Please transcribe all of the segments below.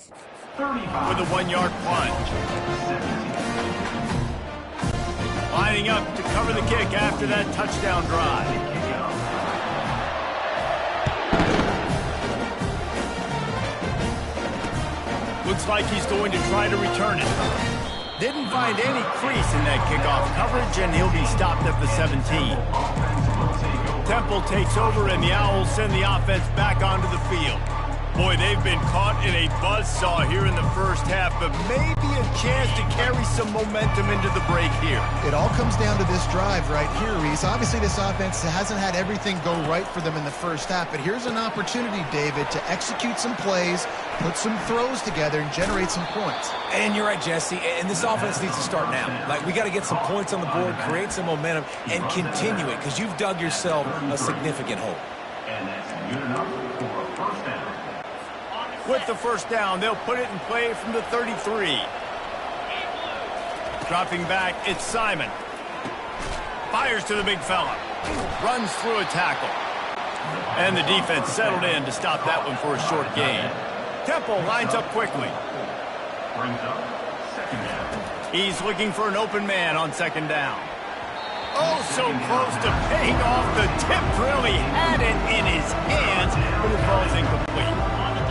with a 1-yard plunge. Lining up to cover the kick after that touchdown drive. Looks like he's going to try to return it. Didn't find any crease in that kickoff coverage, and he'll be stopped at the 17. Temple takes over, and the Owls send the offense back onto the field. Boy, they've been caught in a buzzsaw here in the first half, but maybe a chance to carry some momentum into the break here. It all comes down to this drive right here, Reese. Obviously, this offense hasn't had everything go right for them in the first half, but here's an opportunity, David, to execute some plays, put some throws together, and generate some points. And you're right, Jesse, and this offense needs to start now. Like, we got to get some points on the board, create some momentum, and continue it, because you've dug yourself a significant hole. And that's good enough for a first down. With the first down, they'll put it in play from the 33. Dropping back, it's Simon. Fires to the big fella. Runs through a tackle. And the defense settled in to stop that one for a short gain. Temple lines up quickly. Brings up second down. He's looking for an open man on second down. Oh, so close to paying off the tip drill. He had it in his hands, but it falls incomplete.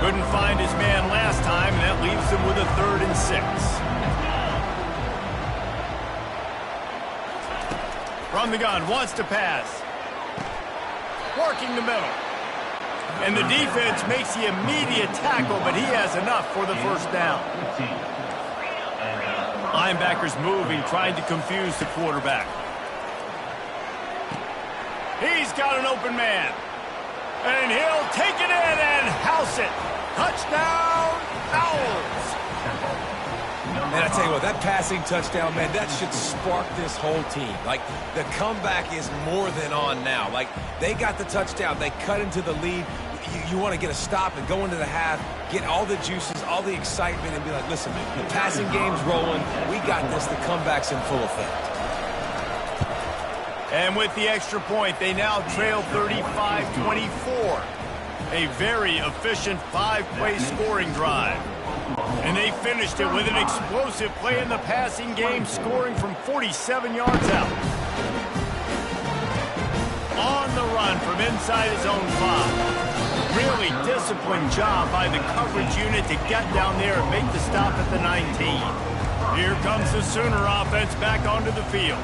Couldn't find his man last time, and that leaves him with a 3rd and 6. From the gun, wants to pass. Working the middle. And the defense makes the immediate tackle, but he has enough for the first down. Linebackers moving, trying to confuse the quarterback. He's got an open man. And he'll take it in and house it. Touchdown, Owls. And I tell you what, that passing touchdown, man, that should spark this whole team. Like, the comeback is more than on now. Like, they got the touchdown. They cut into the lead. You want to get a stop and go into the half, get all the juices, all the excitement, and be like, listen, the passing game's rolling. We got this. The comeback's in full effect. And with the extra point, they now trail 35-24. A very efficient 5-play scoring drive. And they finished it with an explosive play in the passing game, scoring from 47 yards out. On the run from inside his own 5. Really disciplined job by the coverage unit to get down there and make the stop at the 19. Here comes the Sooner offense back onto the field.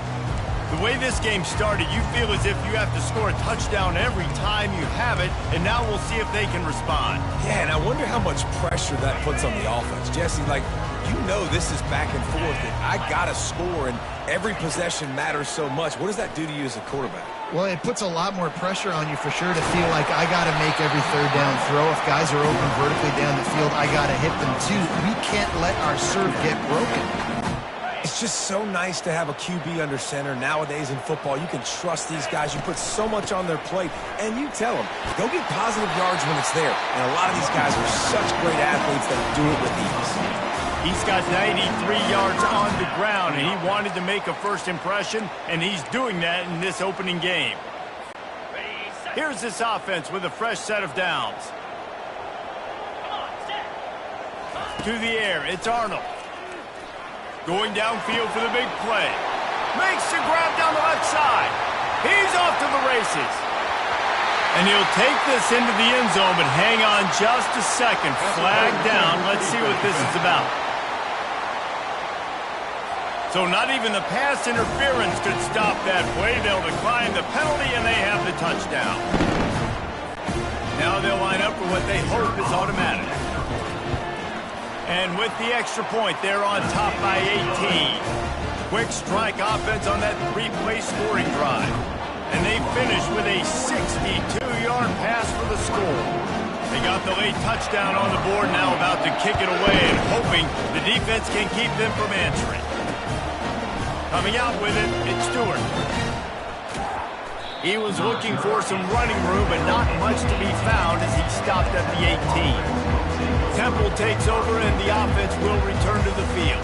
The way this game started, you feel as if you have to score a touchdown every time you have it, and now we'll see if they can respond. Yeah, and I wonder how much pressure that puts on the offense. Jesse, like, you know this is back and forth, and I got to score, and every possession matters so much. What does that do to you as a quarterback? Well, it puts a lot more pressure on you for sure to feel like I got to make every 3rd down throw. If guys are open vertically down the field, I got to hit them too. We can't let our serve get broken. It's just so nice to have a QB under center. Nowadays in football, you can trust these guys. You put so much on their plate, and you tell them, go get positive yards when it's there. And a lot of these guys are such great athletes that do it with ease. He's got 93 yards on the ground, and he wanted to make a first impression, and he's doing that in this opening game. Here's this offense with a fresh set of downs. To the air, it's Arnold. Going downfield for the big play. Makes the grab down the left side. He's off to the races. And he'll take this into the end zone, but hang on just a second. Flag down. Let's see what this is about. So not even the pass interference could stop that play. They'll decline the penalty, and they have the touchdown. Now they'll line up for what they hope is automatic. And with the extra point, they're on top by 18. Quick strike offense on that 3-play scoring drive. And they finish with a 62-yard pass for the score. They got the late touchdown on the board, now about to kick it away and hoping the defense can keep them from answering. Coming out with it, it's Stewart. He was looking for some running room, but not much to be found as he stopped at the 18. Temple takes over, and the offense will return to the field.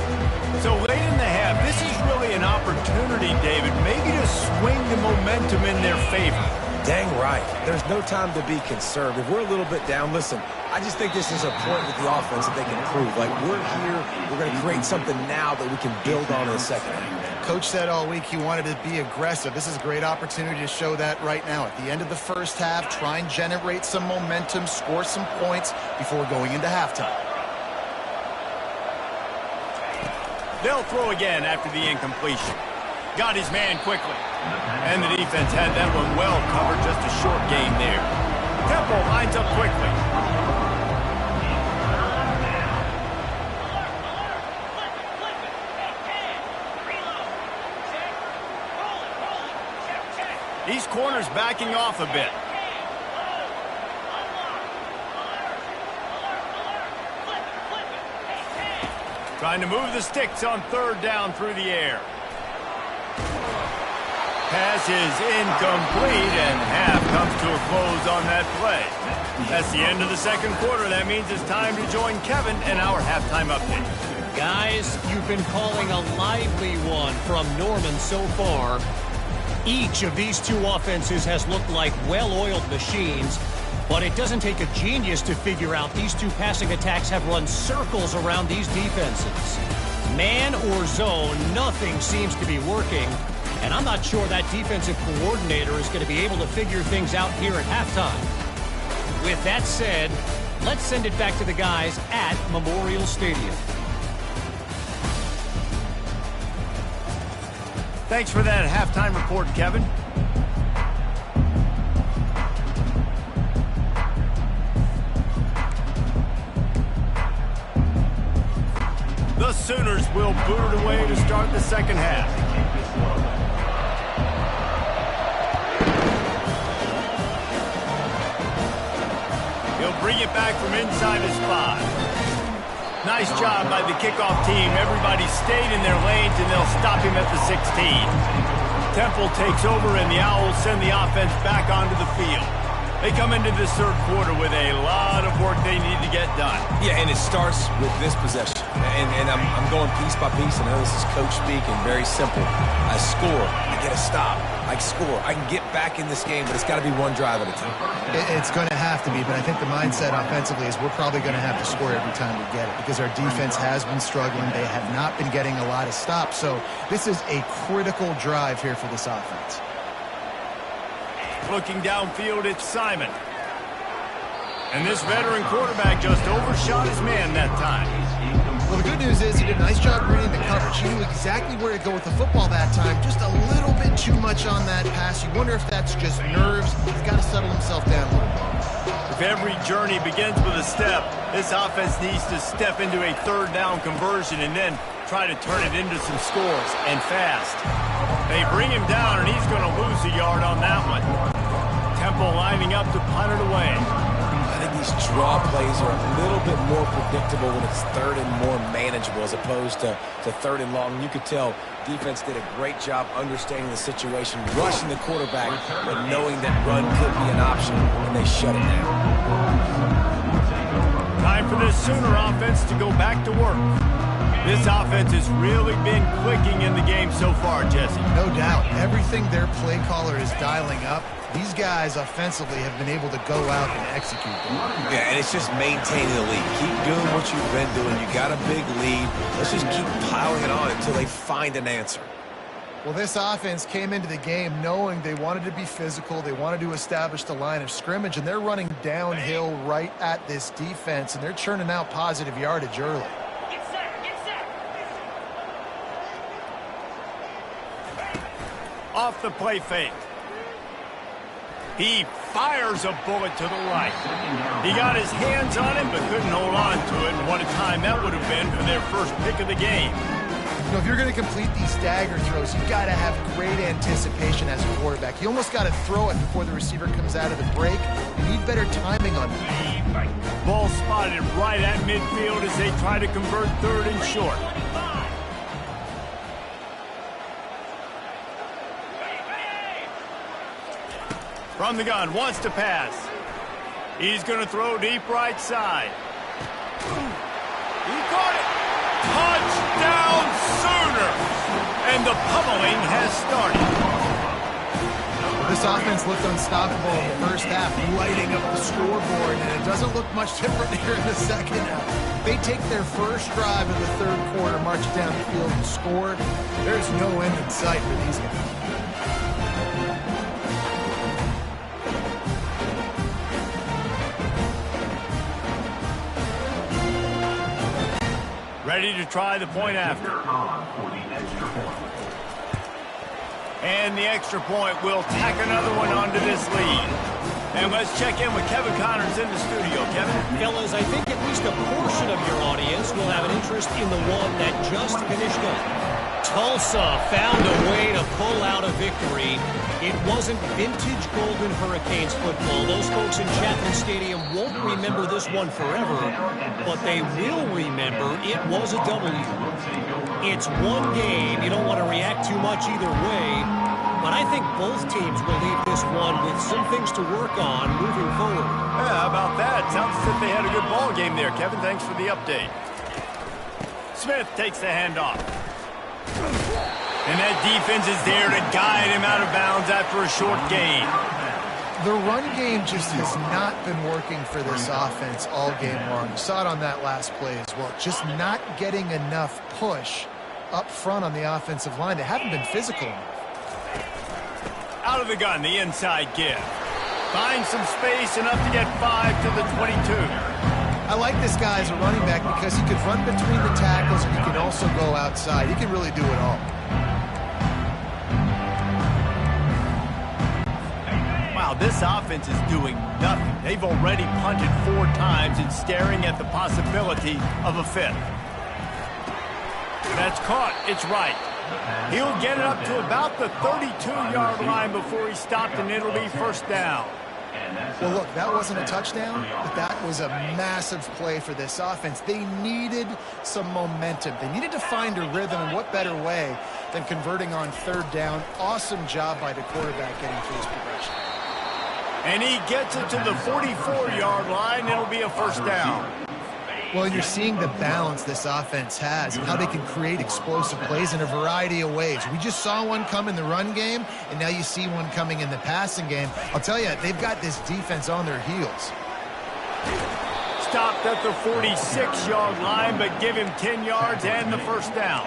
So late in the half, this is really an opportunity, David, maybe to swing the momentum in their favor. Dang right. There's no time to be concerned. If we're a little bit down, listen, I just think this is a point with the offense that they can prove. Like, we're here, we're going to create something now that we can build on in the second half. Coach said all week he wanted to be aggressive. This is a great opportunity to show that right now. At the end of the first half, try and generate some momentum, score some points before going into halftime. They'll throw again after the incompletion. Got his man quickly. And the defense had that one well covered. Just a short gain there. Temple lines up quickly. These corners backing off a bit. Trying to move the sticks on third down through the air. Pass is incomplete, and half comes to a close on that play. That's the end of the second quarter. That means it's time to join Kevin and our halftime update. Guys, you've been calling a lively one from Norman so far. Each of these two offenses has looked like well-oiled machines, but it doesn't take a genius to figure out these two passing attacks have run circles around these defenses. Man or zone, nothing seems to be working, and I'm not sure that defensive coordinator is going to be able to figure things out here at halftime. With that said, let's send it back to the guys at Memorial Stadium. Thanks for that halftime report, Kevin. The Sooners will boot it away to start the second half. He'll bring it back from inside his 5. Nice job by the kickoff team. Everybody stayed in their lanes, and they'll stop him at the 16. Temple takes over, and the Owls send the offense back onto the field. They come into this third quarter with a lot of work they need to get done. Yeah, and it starts with this possession. And I'm going piece by piece. I know this is coach speak and very simple. I score. I get a stop. I score. I can get back in this game, but it's got to be one drive at a time. It's going to have to be, but I think the mindset offensively is we're probably going to have to score every time we get it because our defense has been struggling. They have not been getting a lot of stops. So this is a critical drive here for this offense. Looking downfield, it's Simon. And this veteran quarterback just overshot his man that time. Well, the good news is he did a nice job reading the coverage. He knew exactly where to go with the football that time. Just a little bit too much on that pass. You wonder if that's just nerves. He's got to settle himself down a little bit. If every journey begins with a step, this offense needs to step into a third down conversion and then try to turn it into some scores, and fast. They bring him down, and he's going to lose a yard on that one. Temple lining up to punt it away. I think these draw plays are a little bit more predictable when it's third and more manageable as opposed to third and long. You could tell defense did a great job understanding the situation, rushing the quarterback, but knowing that run could be an option, and they shut it down. Time for this Sooner offense to go back to work. This offense has really been clicking in the game so far, Jesse. No doubt. Everything their play caller is dialing up, these guys offensively have been able to go out and execute them. Yeah, and it's just maintaining the lead. Keep doing what you've been doing. You got a big lead. Let's just keep piling it on until they find an answer. Well, this offense came into the game knowing they wanted to be physical. They wanted to establish the line of scrimmage, and they're running downhill right at this defense, and they're churning out positive yardage early. Off the play fake. He fires a bullet to the right. He got his hands on him but couldn't hold on to it. And what a time that would have been for their first pick of the game. You know, if you're going to complete these stagger throws, you've got to have great anticipation as a quarterback. You almost got to throw it before the receiver comes out of the break. You need better timing on that. Ball spotted right at midfield as they try to convert third and short. From the gun, wants to pass. He's going to throw deep right side. He caught it. Touchdown Sooners! And the pummeling has started. Well, this This offense looked unstoppable in the first half, lighting up the scoreboard, and it doesn't look much different here in the second half. They take their first drive in the third quarter, march down the field and score. There's no end in sight for these guys. Ready to try the point after. And the extra point will tack another one onto this lead. And let's check in with Kevin Connors in the studio. Kevin? Fellas, I think at least a portion of your audience will have an interest in the one that just finished up. Tulsa found a way to pull out a victory. It wasn't vintage Golden Hurricanes football. Those folks in Chapman Stadium won't remember this one forever, but they will remember it was a W. It's one game. You don't want to react too much either way, but I think both teams will leave this one with some things to work on moving forward. Yeah, how about that? Sounds as if they had a good ball game there, Kevin. Thanks for the update. Smith takes the handoff. And that defense is there to guide him out of bounds after a short gain. The run game just has not been working for this offense all game long. You saw it on that last play as well. Just not getting enough push up front on the offensive line. They haven't been physical enough. Out of the gun, the inside give. Finds some space, enough to get 5 to the 22. I like this guy as a running back because he could run between the tackles and he can also go outside. He can really do it all. Wow, this offense is doing nothing. They've already punted 4 times and staring at the possibility of a 5th. That's caught. It's right. He'll get it up to about the 32-yard line before he stopped, and it'll be first down. Well, look, that wasn't a touchdown, but that was a massive play for this offense. They needed some momentum. They needed to find a rhythm, and what better way than converting on third down. Awesome job by the quarterback getting through his progression. And he gets it to the 44-yard line. It'll be a first down. Well, you're seeing the balance this offense has and how they can create explosive plays in a variety of ways. We just saw one come in the run game, and now you see one coming in the passing game. I'll tell you, they've got this defense on their heels. Stopped at the 46-yard line, but give him 10 yards and the first down.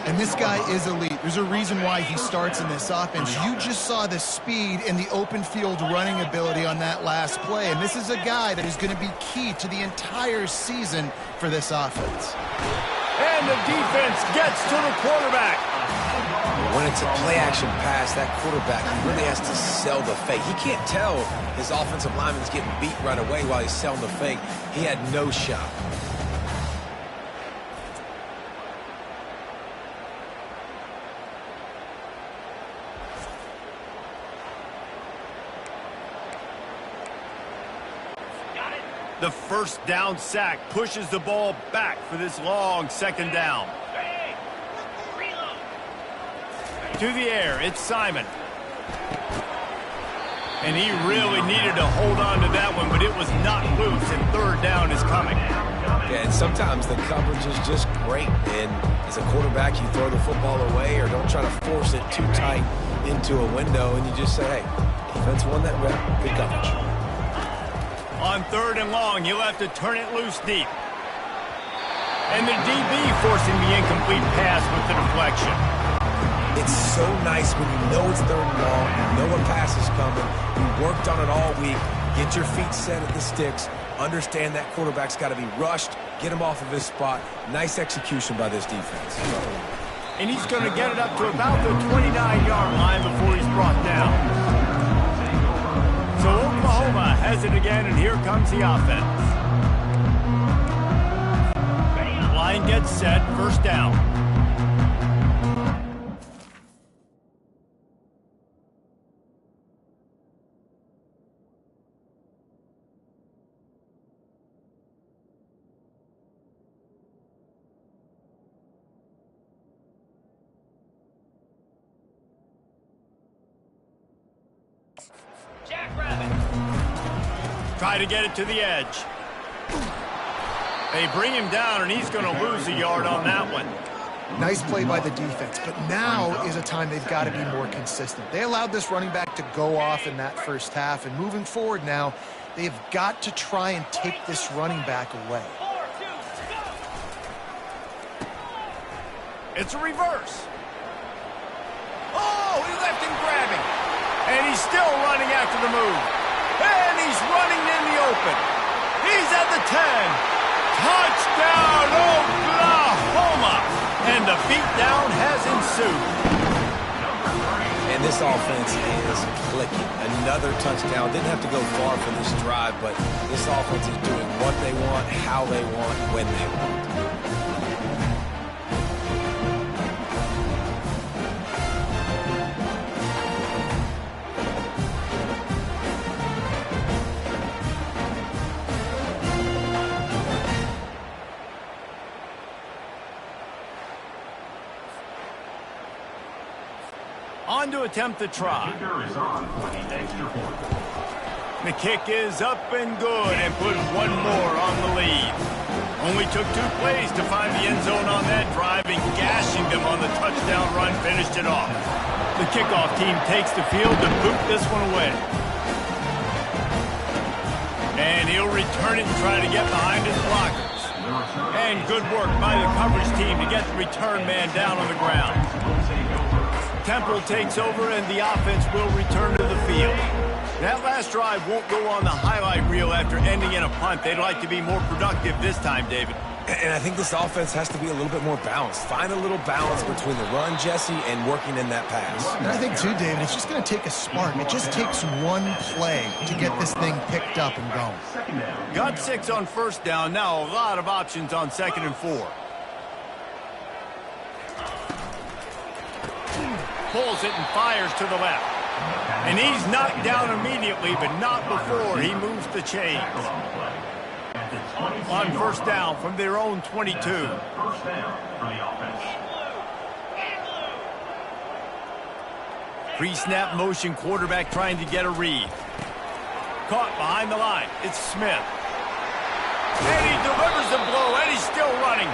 And this guy is elite. There's a reason why he starts in this offense. You just saw the speed and the open field running ability on that last play. And this is a guy that is going to be key to the entire season for this offense. And the defense gets to the quarterback. When it's a play-action pass, that quarterback really has to sell the fake. He can't tell his offensive lineman's getting beat right away while he's selling the fake. He had no shot. The first down sack pushes the ball back for this long second down. To the air, it's Simon. And he really needed to hold on to that one, but it was not loose, and third down is coming. Yeah, and sometimes the coverage is just great. And as a quarterback, you throw the football away or don't try to force it too tight into a window, and you just say, hey, defense won that rep, good coverage. On third and long, he'll have to turn it loose deep. And the DB forcing the incomplete pass with the deflection. It's so nice when you know it's third and long, you know a pass is coming, you worked on it all week, get your feet set at the sticks, understand that quarterback's got to be rushed, get him off of his spot. Nice execution by this defense. And he's going to get it up to about the 29-yard line before he's brought down. So Oklahoma has it again, and here comes the offense. Line gets set, first down. Try to get it to the edge. They bring him down, and he's going to lose a yard on that one. Nice play by the defense, but now is a time they've got to be more consistent. They allowed this running back to go off in that first half, and moving forward now, they've got to try and take this running back away. It's a reverse. Oh, he left him grabbing. And he's still running after the move. And he's running in the open. He's at the 10. Touchdown, Oklahoma! And the beatdown has ensued. And this offense is clicking. Another touchdown. Didn't have to go far for this drive, but this offense is doing what they want, how they want, when they want. On to attempt the try. The kick is up and good and put one more on the lead. Only took 2 plays to find the end zone on that drive, and gashing them on the touchdown run finished it off. The kickoff team takes the field to boot this one away. And he'll return it and try to get behind his blockers. And good work by the coverage team to get the return man down on the ground. Temple takes over, and the offense will return to the field. That last drive won't go on the highlight reel after ending in a punt. They'd like to be more productive this time, David. And I think this offense has to be a little bit more balanced. Find a little balance between the run, Jesse, and working in that pass. And I think, too, David, it's just going to take a spark. It just takes one play to get this thing picked up and going. Got 6 on first down. Now a lot of options on 2nd and 4. Pulls it and fires to the left. And he's knocked down immediately, but not before he moves the chains. On first down from their own 22. Pre-snap motion, quarterback trying to get a read. Caught behind the line. It's Smith. And he delivers the blow, and he's still running.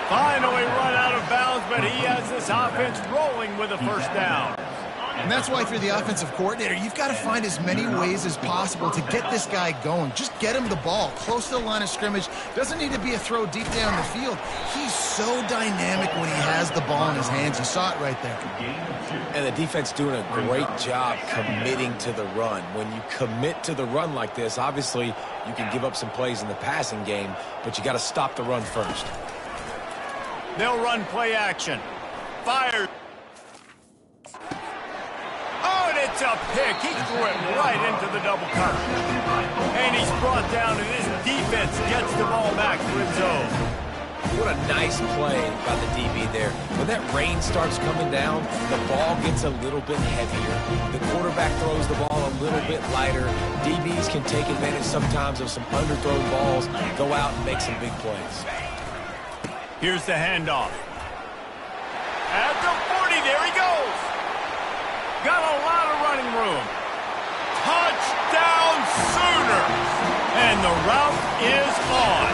Finally run out of bounds, but he has this offense rolling with a first down. And that's why, through the offensive coordinator, you've got to find as many ways as possible to get this guy going. Just get him the ball close to the line of scrimmage. Doesn't need to be a throw deep down the field. He's so dynamic when he has the ball in his hands. You saw it right there. And the defense doing a great job committing to the run. When you commit to the run like this, obviously you can give up some plays in the passing game, but you got to stop the run first. They'll run play action. Fire. Oh, and it's a pick. He threw it right into the double cover. And he's brought down, and his defense gets the ball back to its own. What a nice play by the DB there. When that rain starts coming down, the ball gets a little bit heavier. The quarterback throws the ball a little bit lighter. DBs can take advantage sometimes of some underthrown balls, go out and make some big plays. Here's the handoff. At the 40, there he goes. Got a lot of running room. Touchdown Sooners! And the route is on.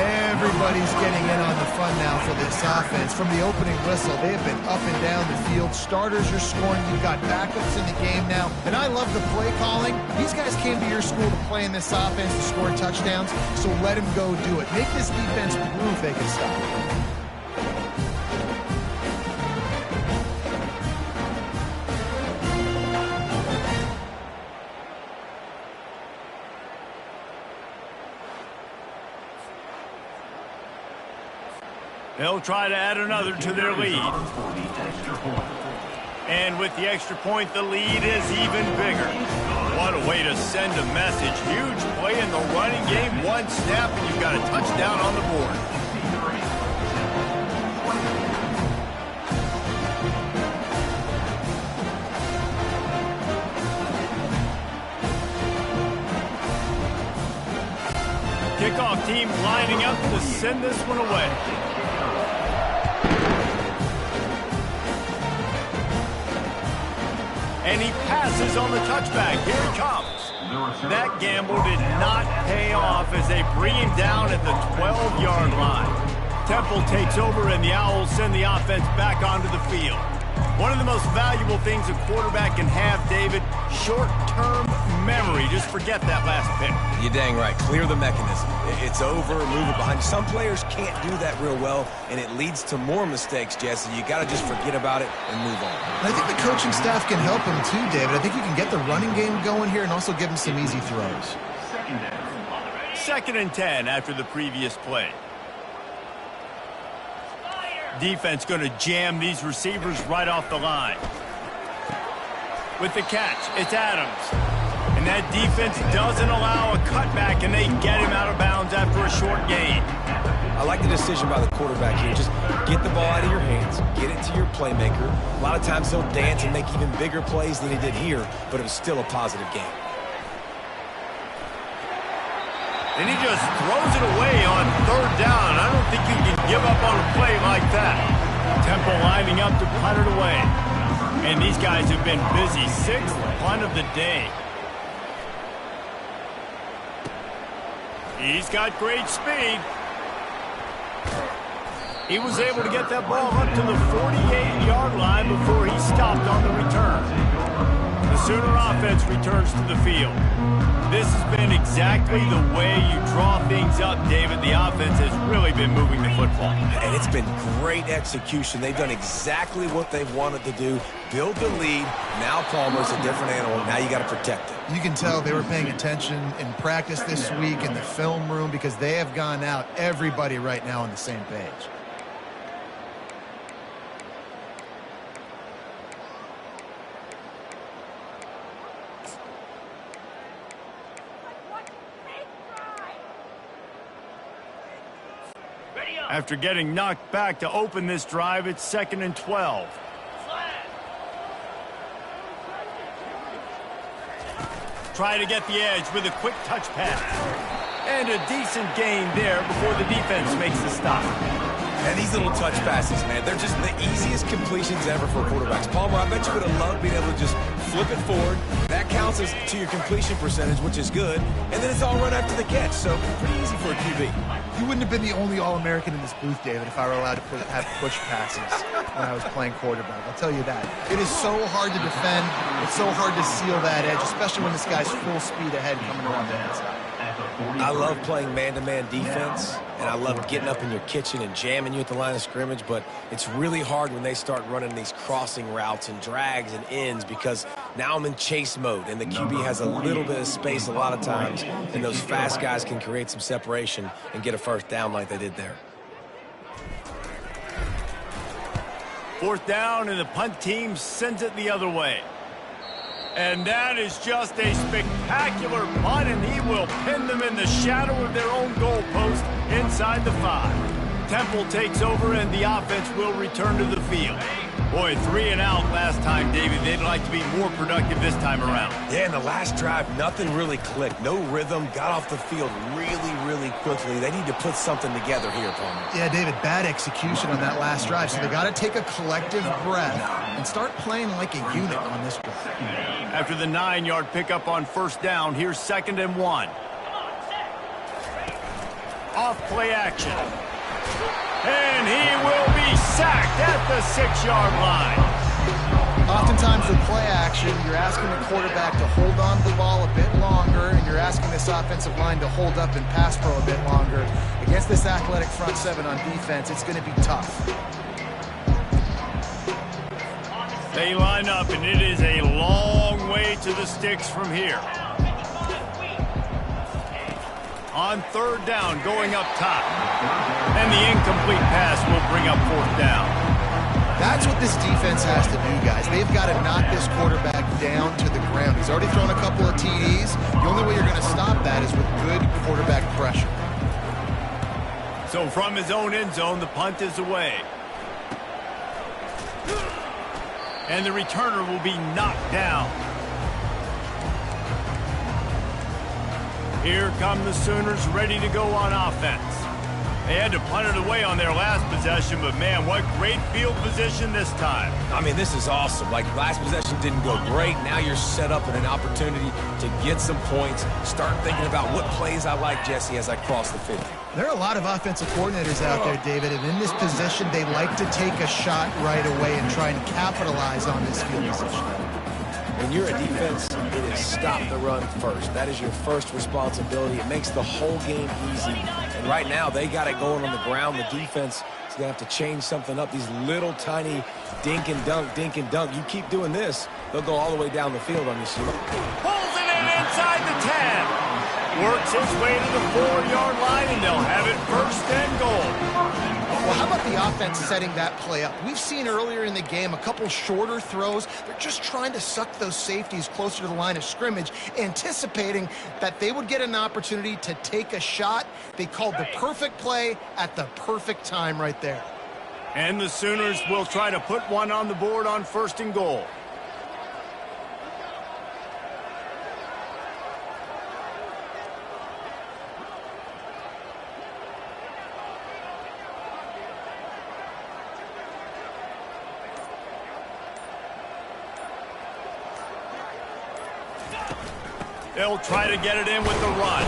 And everybody's getting in on the fun now for this offense. From the opening whistle, they have been up and down the field. Starters are scoring. You've got backups in the game now. And I love the play calling. These guys came to your school to play in this offense to score touchdowns, so let them go do it. Make this defense prove they can stop. They'll try to add another to their lead. And with the extra point, the lead is even bigger. What a way to send a message. Huge play in the running game. One snap, and you've got a touchdown on the board. Kickoff team lining up to send this one away. And he passes on the touchback. Here he comes. That gamble did not pay off as they bring him down at the 12-yard line. Temple takes over, and the Owls send the offense back onto the field. One of the most valuable things a quarterback can have, David, short-term memory. Just forget that last pick. You're dang right. Clear the mechanism. It's over, move it behind you. Some players can't do that real well, and it leads to more mistakes, Jesse. You got to just forget about it and move on. And I think the coaching staff can help him too, David. I think you can get the running game going here and also give him some easy throws. Second and 10 after the previous play. Defense going to jam these receivers right off the line. With the catch, it's Adams. And that defense doesn't allow a cutback, and they get him out of bounds after a short gain. I like the decision by the quarterback here. Just get the ball out of your hands, get it to your playmaker. A lot of times he'll dance and make even bigger plays than he did here, but it was still a positive game. And he just throws it away on third down. I don't think you can give up on a play like that. Temple lining up to punt it away. And these guys have been busy. Sixth punt of the day. He's got great speed. He was able to get that ball up to the 48-yard line before he stopped on the return. The Sooner offense returns to the field. This has been exactly the way you draw things up, David. The offense has really been moving the football. And it's been great execution. They've done exactly what they've wanted to do. Build the lead. Now Palmer's a different animal. Now you got to protect it. You can tell they were paying attention in practice this week in the film room because they have gone out, everybody right now on the same page. After getting knocked back to open this drive, it's 2nd and 12. Try to get the edge with a quick touch pass. And a decent gain there before the defense makes the stop. And these little touch passes, man, they're just the easiest completions ever for quarterbacks. Palmer, I bet you would have loved being able to just flip it forward. That counts as to your completion percentage, which is good. And then it's all run after the catch, so pretty easy for a QB. You wouldn't have been the only All-American in this booth, David, if I were allowed to have push passes when I was playing quarterback. I'll tell you that. It is so hard to defend. It's so hard to seal that edge, especially when this guy's full speed ahead coming around the inside. I love playing man-to-man defense, and I love getting up in your kitchen and jamming you at the line of scrimmage, but it's really hard when they start running these crossing routes and drags and ends because now I'm in chase mode, and the QB has a little bit of space a lot of times, and those fast guys can create some separation and get a first down like they did there. Fourth down, and the punt team sends it the other way. And that is just a spectacular punt, and he will pin them in the shadow of their own goalpost inside the 5. Temple takes over, and the offense will return to the field. Boy, 3 and out last time, David. They'd like to be more productive this time around. Yeah, in the last drive, nothing really clicked. No rhythm, got off the field really, really quickly. They need to put something together here, Palmer. Yeah, David, bad execution on that last drive, so they got to take a collective breath and start playing like a unit on this drive. After the 9-yard pickup on first down, here's 2nd and 1. Off play action. And he will be sacked at the 6-yard line. Oftentimes with play action, you're asking the quarterback to hold on to the ball a bit longer, and you're asking this offensive line to hold up and pass pro a bit longer. Against this athletic front 7 on defense, it's going to be tough. They line up, and it is a long way to the sticks from here. On third down, going up top. And the incomplete pass will bring up fourth down. That's what this defense has to do, guys. They've got to knock this quarterback down to the ground. He's already thrown a couple of TDs. The only way you're going to stop that is with good quarterback pressure. So from his own end zone, the punt is away. And the returner will be knocked down. Here come the Sooners ready to go on offense. They had to punt it away on their last possession, but man, what great field position this time. I mean, this is awesome. Like, last possession didn't go great. Now you're set up in an opportunity to get some points. Start thinking about what plays I like, Jesse, as I cross the 50. There are a lot of offensive coordinators out there, David, and in this position, they like to take a shot right away and try and capitalize on this field position. When you're a defense, it is stop the run first. That is your first responsibility. It makes the whole game easy. And right now, they got it going on the ground. The defense is going to have to change something up. These little tiny dink and dunk, dink and dunk. You keep doing this, they'll go all the way down the field on you. Pulls it in inside the 10. Works its way to the 4-yard line, and they'll have it first and goal. Well, how about the offense setting that play up? We've seen earlier in the game a couple shorter throws. They're just trying to suck those safeties closer to the line of scrimmage, anticipating that they would get an opportunity to take a shot. They called the perfect play at the perfect time right there. And the Sooners will try to put one on the board on first and goal. They'll try to get it in with the run.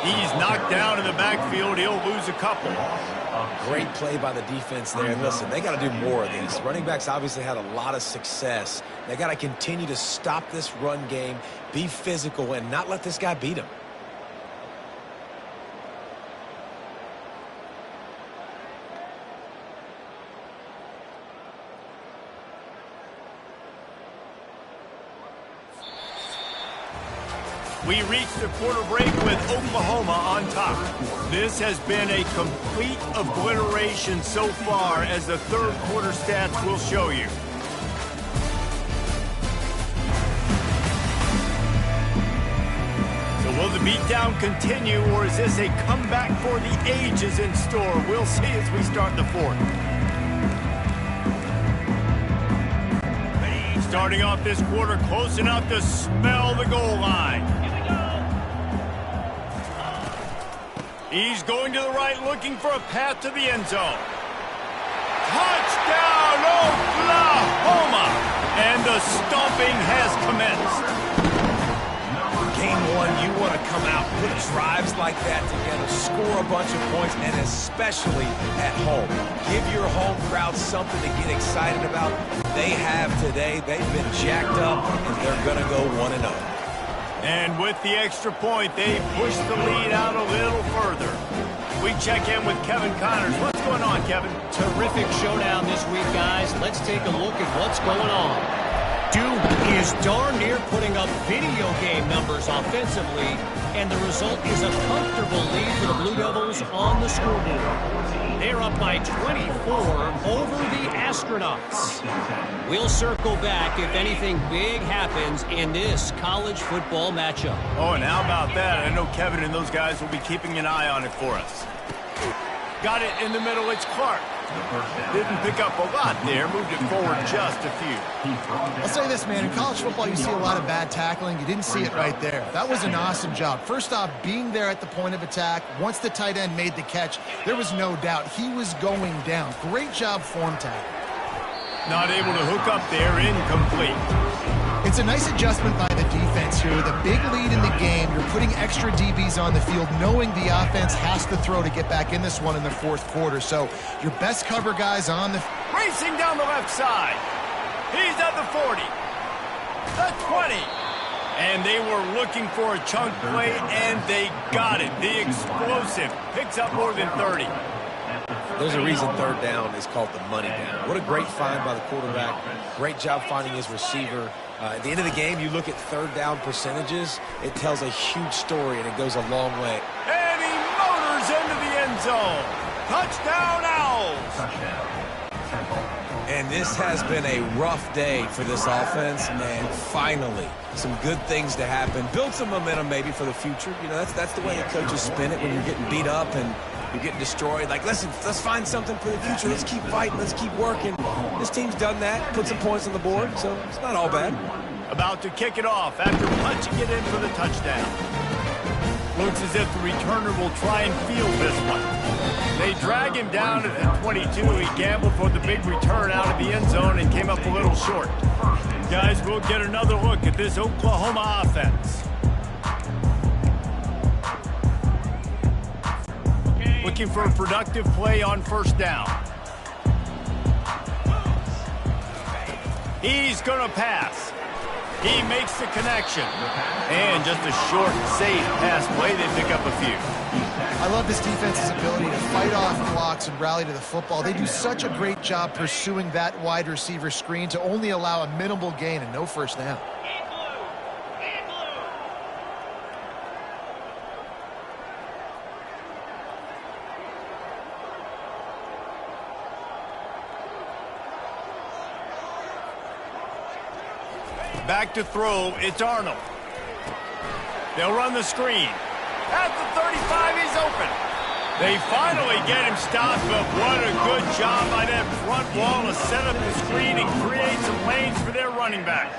He's knocked down in the backfield. He'll lose a couple. Great play by the defense there. And listen, they got to do more of this. Running backs obviously had a lot of success. They got to continue to stop this run game, be physical, and not let this guy beat them. We reached the quarter break with Oklahoma on top. This has been a complete obliteration so far, as the third quarter stats will show you. So will the beatdown continue, or is this a comeback for the ages in store? We'll see as we start the fourth. Starting off this quarter close enough to smell the goal line. He's going to the right, looking for a path to the end zone. Touchdown, Oklahoma! And the stomping has commenced. Game one, you want to come out, put drives like that together, score a bunch of points, and especially at home. Give your home crowd something to get excited about. They have today. They've been jacked up, and they're going to go 1-0. And with the extra point, they push the lead out a little further. We check in with Kevin Connors. What's going on, Kevin? Terrific showdown this week, guys. Let's take a look at what's going on. Duke is darn near putting up video game numbers offensively, and the result is a comfortable lead for the Blue Devils on the scoreboard. They're up by 24 over the Astronauts. We'll circle back if anything big happens in this college football matchup. Oh, and how about that? I know Kevin and those guys will be keeping an eye on it for us. Got it in the middle. It's Clark. Didn't pick up a lot there. Moved it forward just a few. I'll say this, man. In college football, you see a lot of bad tackling. You didn't see it right there. That was an awesome job. First off, being there at the point of attack. Once the tight end made the catch, there was no doubt he was going down. Great job form tackle. Not able to hook up there. Incomplete. It's a nice adjustment by the defense here. With a big lead in the game, you're putting extra DBs on the field, knowing the offense has to throw to get back in this one in the fourth quarter. So your best cover guys on the... Racing down the left side. He's at the 40. The 20. And they were looking for a chunk play, and they got it. The explosive picks up more than 30. There's a reason third down is called the money down. What a great find by the quarterback. Great job finding his receiver. At the end of the game, you look at third down percentages. It tells a huge story, and it goes a long way. And he motors into the end zone. Touchdown, Owls. And this has been a rough day for this offense, and finally, some good things to happen. Build some momentum maybe for the future. You know, that's the way the coaches spin it when you're getting beat up and you're getting destroyed. Like, listen, let's find something for the future. Let's keep fighting. Let's keep working. This team's done that, put some points on the board, so it's not all bad. About to kick it off after punching it in for the touchdown. Looks as if the returner will try and field this one. They drag him down at the 22. He gambled for the big return out of the end zone and came up a little short. Guys, we'll get another look at this Oklahoma offense. Looking for a productive play on first down. He's going to pass. He makes the connection. And just a short, safe pass play. They pick up a few. I love this defense's ability to fight off blocks and rally to the football. They do such a great job pursuing that wide receiver screen to only allow a minimal gain and no first down. Back to throw, it's Arnold. They'll run the screen. At the 35, he's open. They finally get him stopped, but what a good job by that front wall to set up the screen and create some lanes for their running back.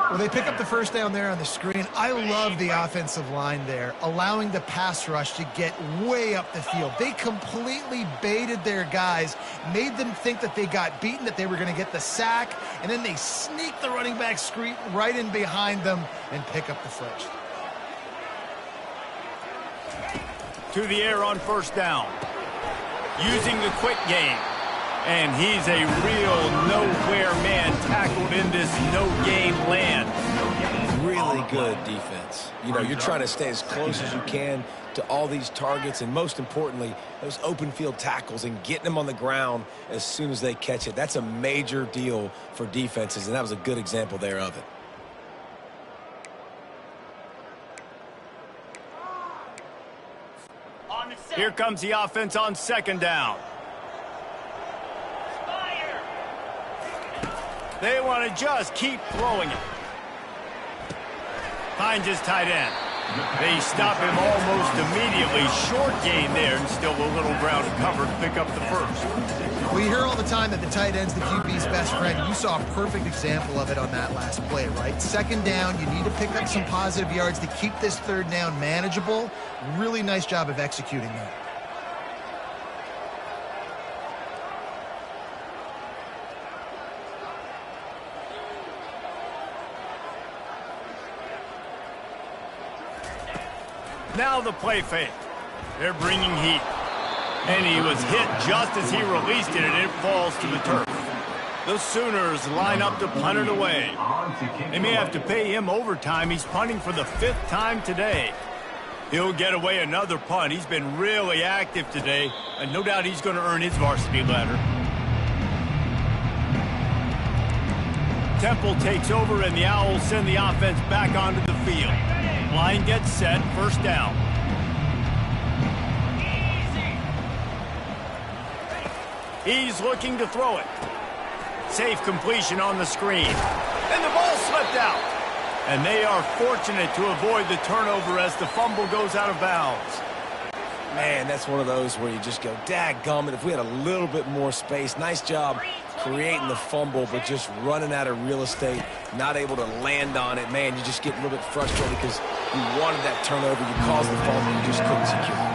Well, they pick up the first down there on the screen. I love the offensive line there, allowing the pass rush to get way up the field. They completely baited their guys, made them think that they got beaten, that they were going to get the sack, and then they sneak the running back screen right in behind them and pick up the first. To the air on first down. Using the quick game. And he's a real nowhere man tackled in this no-game land. Really good defense. You know, you're trying to stay as close as you can to all these targets, and most importantly, those open field tackles and getting them on the ground as soon as they catch it. That's a major deal for defenses, and that was a good example there of it. Here comes the offense on second down. They want to just keep throwing it. Finds his tight end. They stop him almost immediately. Short gain there, and still a little ground covered to pick up the first. We hear all the time that the tight end's the QB's best friend. You saw a perfect example of it on that last play, right? Second down, you need to pick up some positive yards to keep this third down manageable. Really nice job of executing that. Now the play fake. They're bringing heat. And he was hit just as he released it, and it falls to the turf. The Sooners line up to punt it away. They may have to pay him overtime. He's punting for the 5th time today. He'll get away another punt. He's been really active today, and no doubt he's going to earn his varsity ladder. Temple takes over, and the Owls send the offense back onto the field. Line gets set, first down. He's looking to throw it. Safe completion on the screen. And the ball slipped out. And they are fortunate to avoid the turnover as the fumble goes out of bounds. Man, that's one of those where you just go, dadgummit, if we had a little bit more space. Nice job creating the fumble, but just running out of real estate, not able to land on it. Man, you just get a little bit frustrated because you wanted that turnover. You caused the fumble, you just couldn't secure it.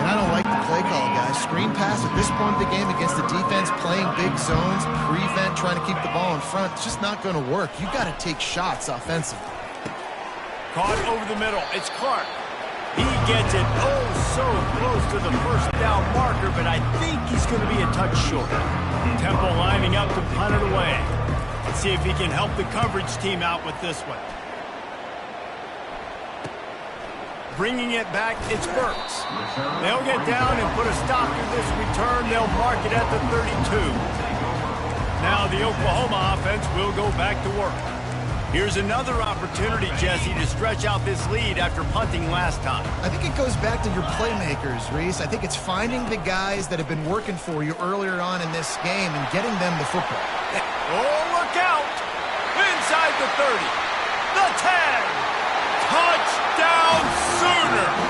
And I don't like the play call, guys. Screen pass at this point of the game against the defense, playing big zones, prevent, trying to keep the ball in front. It's just not going to work. You've got to take shots offensively. Caught over the middle. It's Clark. He gets it oh so close to the first down marker, but I think he's going to be a touch short. Temple lining up to punt it away. Let's see if he can help the coverage team out with this one. Bringing it back, it's Burks. They'll get down and put a stop to this return. They'll mark it at the 32. Now the Oklahoma offense will go back to work. Here's another opportunity, Jesse, to stretch out this lead after punting last time. I think it goes back to your playmakers, Reese. I think it's finding the guys that have been working for you earlier on in this game and getting them the football. Oh, look out! Inside the 30. The 10. Touchdown Sooners!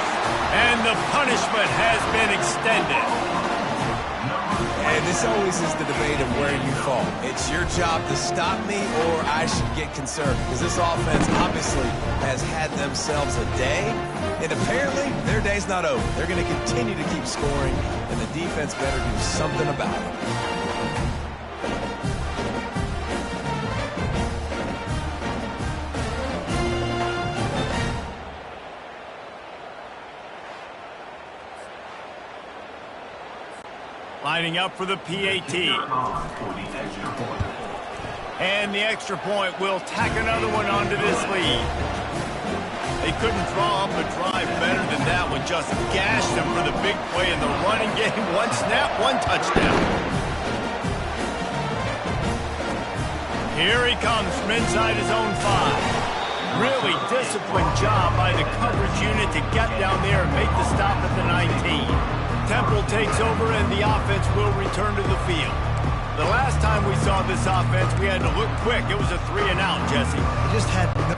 And the punishment has been extended. And And this always is the debate of where you fall. It's your job to stop me or I should get concerned. Because this offense obviously has had themselves a day. And apparently, their day's not over. They're going to continue to keep scoring. And the defense better do something about it. Lining up for the PAT. And the extra point will tack another one onto this lead. They couldn't draw up a drive better than that one. Just gashed them for the big play in the running game. One snap, one touchdown. Here he comes from inside his own 5. Really disciplined job by the coverage unit to get down there and make the stop at the 19. Temple takes over and the offense will return to the field. The last time we saw this offense, we had to look quick. It was a 3-and-out, Jesse. They just had no...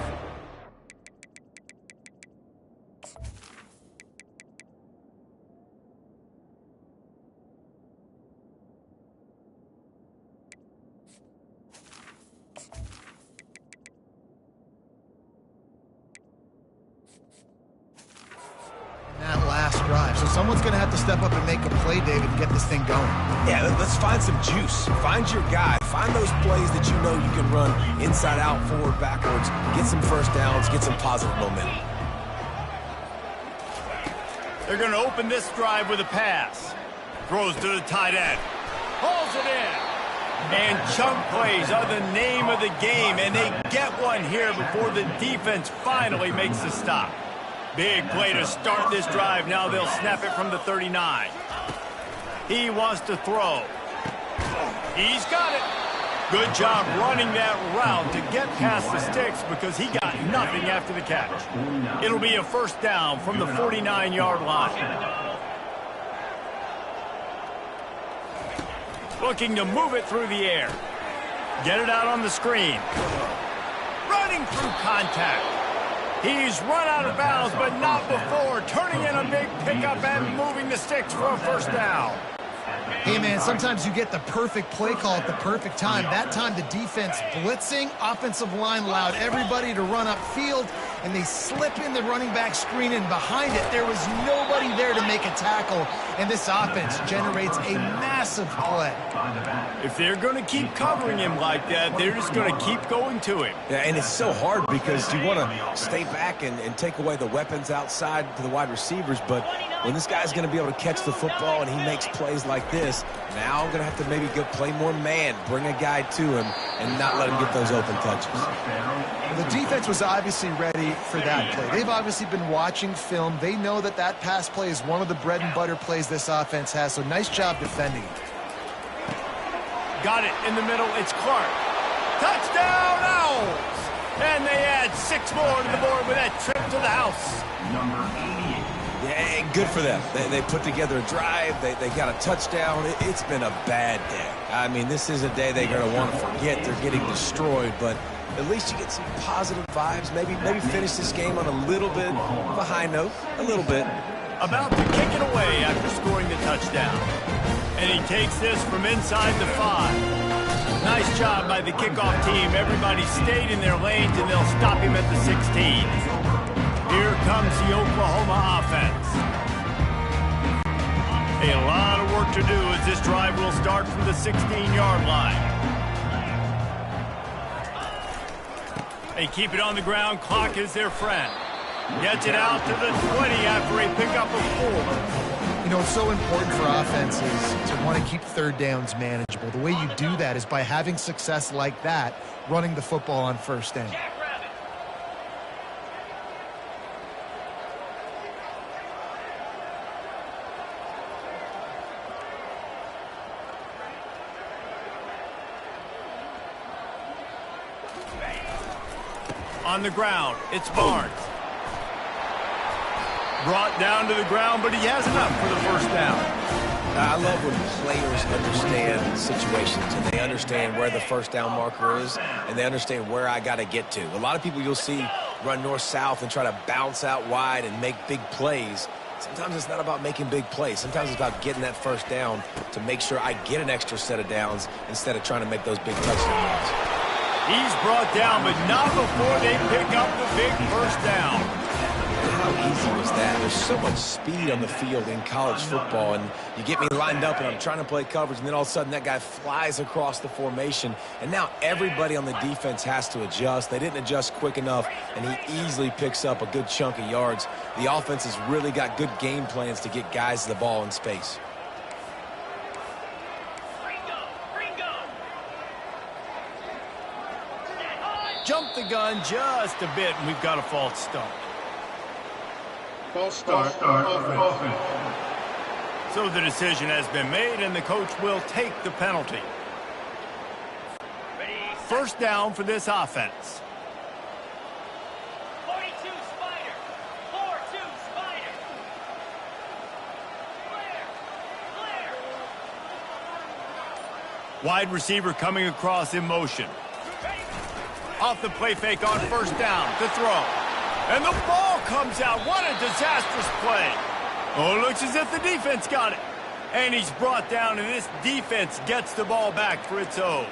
that last drive. So someone's going to have to step up and make a play, David, and get this thing going. Yeah, let's find some juice. Find your guy. Find those plays that you know you can run inside out, forward, backwards. Get some first downs. Get some positive momentum. They're going to open this drive with a pass. Throws to the tight end. Pulls it in. And chunk plays are the name of the game, and they get one here before the defense finally makes the stop. Big play to start this drive. Now they'll snap it from the 39. He wants to throw. He's got it. Good job running that route to get past the sticks because he got nothing after the catch. It'll be a first down from the 49-yard line. Looking to move it through the air. Get it out on the screen. Running through contact. He's run out of bounds, but not before. Turning in a big pickup and moving the sticks for a first down. Hey, man, sometimes you get the perfect play call at the perfect time. That time, the defense blitzing, offensive line allowed everybody to run upfield, and they slip in the running back screen, and behind it, there was nobody there to make a tackle, and this offense generates a massive play. If they're going to keep covering him like that, they're just going to keep going to him. Yeah, and it's so hard because you want to stay back and take away the weapons outside to the wide receivers, but when this guy's going to be able to catch the football and he makes plays like this, now I'm going to have to maybe go play more man, bring a guy to him, and not let him get those open touches. Well, the defense was obviously ready for that play. They've obviously been watching film. They know that that pass play is one of the bread and butter plays this offense has, so nice job defending it. Got it in the middle. It's Clark. Touchdown, Owls! And they add 6 more to the board with that trip to the house. Number 88. Yeah, good for them. They put together a drive. They got a touchdown. It's been a bad day. I mean, this is a day they're going to want to forget. They're getting destroyed, but at least you get some positive vibes. Maybe finish this game on a little bit of a high note. A little bit. About to kick it away after scoring the touchdown. And he takes this from inside the 5. Nice job by the kickoff team. Everybody stayed in their lanes, and they'll stop him at the 16. Here comes the Oklahoma offense. A lot of work to do as this drive will start from the 16-yard line. They keep it on the ground. Clock is their friend. Gets it out to the 20 after a pickup of 4. You know, it's so important for offenses to want to keep third downs manageable. The way you do that is by having success like that, running the football on first down. On the ground, it's Barnes. Brought down to the ground, but he has enough for the first down. I love when players understand situations and they understand where the first down marker is and they understand where I got to get to. A lot of people you'll see run north-south and try to bounce out wide and make big plays. Sometimes it's not about making big plays. Sometimes it's about getting that first down to make sure I get an extra set of downs instead of trying to make those big touchdown runs. He's brought down, but not before they pick up the big first down. How easy was that? There's so much speed on the field in college football, and you get me lined up and I'm trying to play coverage, and then all of a sudden that guy flies across the formation, and now everybody on the defense has to adjust. They didn't adjust quick enough, and he easily picks up a good chunk of yards. The offense has really got good game plans to get guys the ball in space. Jump the gun just a bit, and we've got a false start. False start. Offense. So the decision has been made, and the coach will take the penalty. First down for this offense. 42 Spider. 4-2 Spider. Clear. Wide receiver coming across in motion. Off the play fake on first down to throw. And the ball comes out. What a disastrous play. Oh, it looks as if the defense got it. And he's brought down, and this defense gets the ball back for its own.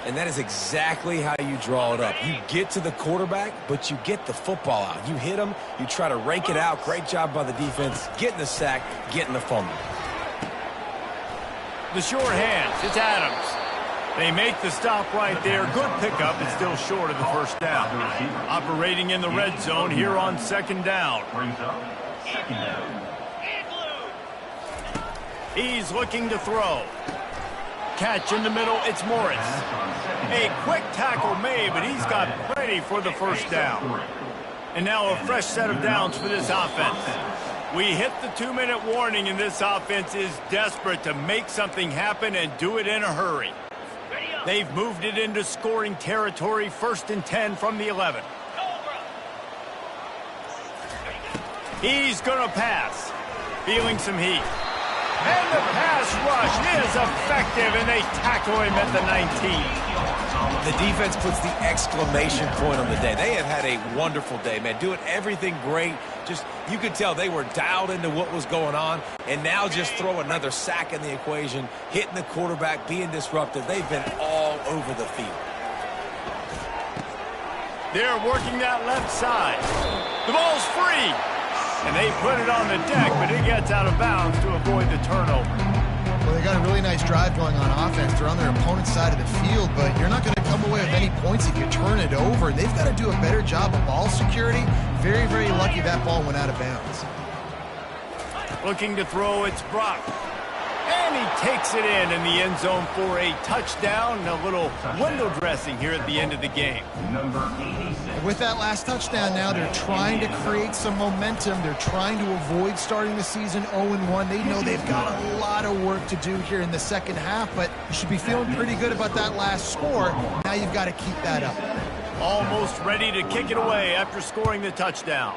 And that is exactly how you draw it up. You get to the quarterback, but you get the football out. You hit him, you try to rake it out. Great job by the defense, getting the sack, getting the fumble. The short hands, it's Adams. They make the stop right there. Good pickup, but still short of the first down. Operating in the red zone here on second down. Brings up second down. He's looking to throw. Catch in the middle, it's Morris. A quick tackle made, but he's got plenty for the first down. And now a fresh set of downs for this offense. We hit the 2-minute warning, and this offense is desperate to make something happen and do it in a hurry. They've moved it into scoring territory, 1st and 10 from the 11. He's going to pass. Feeling some heat. And the pass rush is effective, and they tackle him at the 19. The defense puts the exclamation point on the day. They have had a wonderful day, man. Doing everything great. Just, you could tell they were dialed into what was going on. And now just throw another sack in the equation, hitting the quarterback, being disruptive. They've been all over the field. They're working that left side. The ball's free. And they put it on the deck, but it gets out of bounds to avoid the turnover. Well, they got a really nice drive going on offense. They're on their opponent's side of the field, but you're not going to come away with any points if you turn it over. And they've got to do a better job of ball security. Very, very lucky that ball went out of bounds. Looking to throw, it's Brock. And he takes it in the end zone for a touchdown. A little window dressing here at the end of the game. Number 86. With that last touchdown now, they're trying to create some momentum. They're trying to avoid starting the season 0-1. They know they've got a lot of work to do here in the second half, but you should be feeling pretty good about that last score. Now you've got to keep that up. Almost ready to kick it away after scoring the touchdown.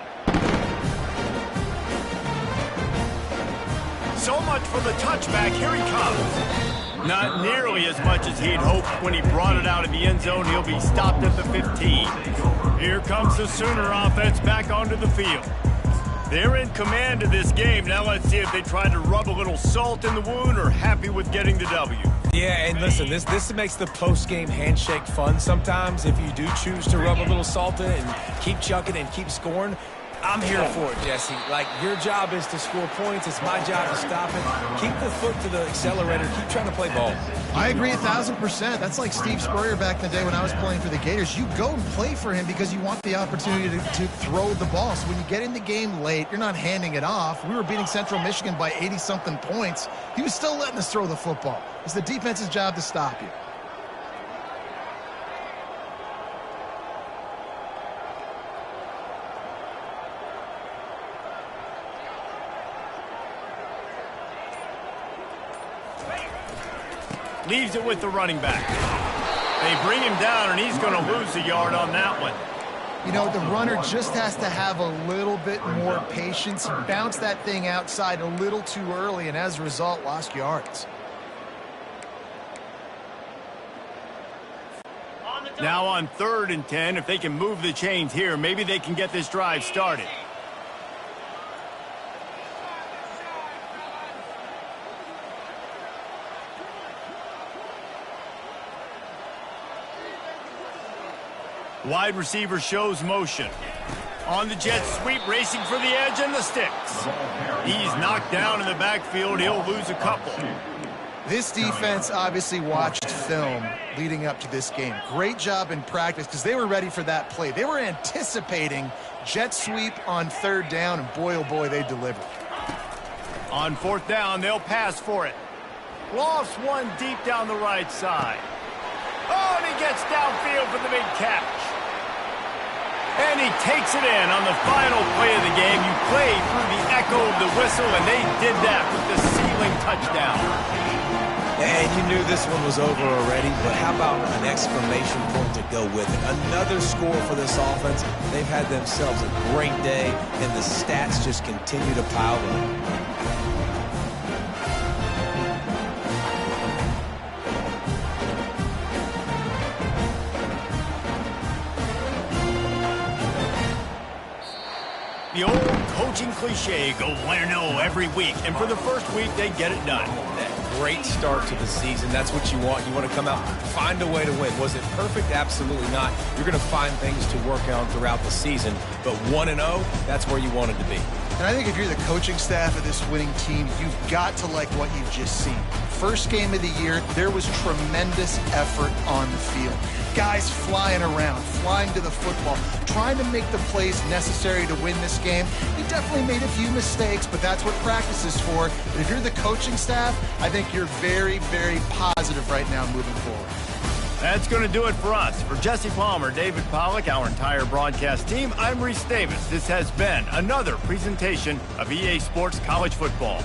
So much for the touchback. Here he comes. Not nearly as much as he'd hoped when he brought it out of the end zone. He'll be stopped at the 15. Here comes the Sooner offense back onto the field. They're in command of this game. Now let's see if they try to rub a little salt in the wound or happy with getting the W. Yeah, and listen, this makes the post-game handshake fun sometimes. If you do choose to rub a little salt in and keep chucking and keep scoring, I'm here for it, Jesse. Like, your job is to score points. It's my job to stop it. Keep the foot to the accelerator. Keep trying to play ball. I agree 1,000%. That's like Steve Spurrier back in the day when I was playing for the Gators. You go and play for him because you want the opportunity to throw the ball. So when you get in the game late, you're not handing it off. We were beating Central Michigan by 80-something points. He was still letting us throw the football. It's the defense's job to stop you. Leaves it with the running back. They bring him down, and he's going to lose a yard on that one. You know, the runner just has to have a little bit more patience. He bounced that thing outside a little too early, and as a result, lost yards. Now on 3rd and 10, if they can move the chains here, maybe they can get this drive started. Wide receiver shows motion. On the jet sweep, racing for the edge and the sticks. He's knocked down in the backfield. He'll lose a couple. This defense obviously watched film leading up to this game. Great job in practice because they were ready for that play. They were anticipating jet sweep on third down, and boy, oh boy, they delivered. On fourth down, they'll pass for it. Lofts one deep down the right side. Oh, and he gets downfield for the big catch. And he takes it in on the final play of the game. You play through the echo of the whistle, and they did that with the ceiling touchdown. And you knew this one was over already, but how about an exclamation point to go with it? Another score for this offense. They've had themselves a great day, and the stats just continue to pile up. The old coaching cliche, go 1-0 every week. And for the first week, they get it done. Great start to the season. That's what you want. You want to come out, find a way to win. Was it perfect? Absolutely not. You're going to find things to work on throughout the season. But 1-0, that's where you wanted to be. And I think if you're the coaching staff of this winning team, you've got to like what you've just seen. First game of the year, there was tremendous effort on the field. Guys flying around, flying to the football, trying to make the plays necessary to win this game. They definitely made a few mistakes, but that's what practice is for. But if you're the coaching staff, I think you're very, very positive right now moving forward. That's going to do it for us. For Jesse Palmer, David Pollack, our entire broadcast team, I'm Reese Davis. This has been another presentation of EA Sports College Football.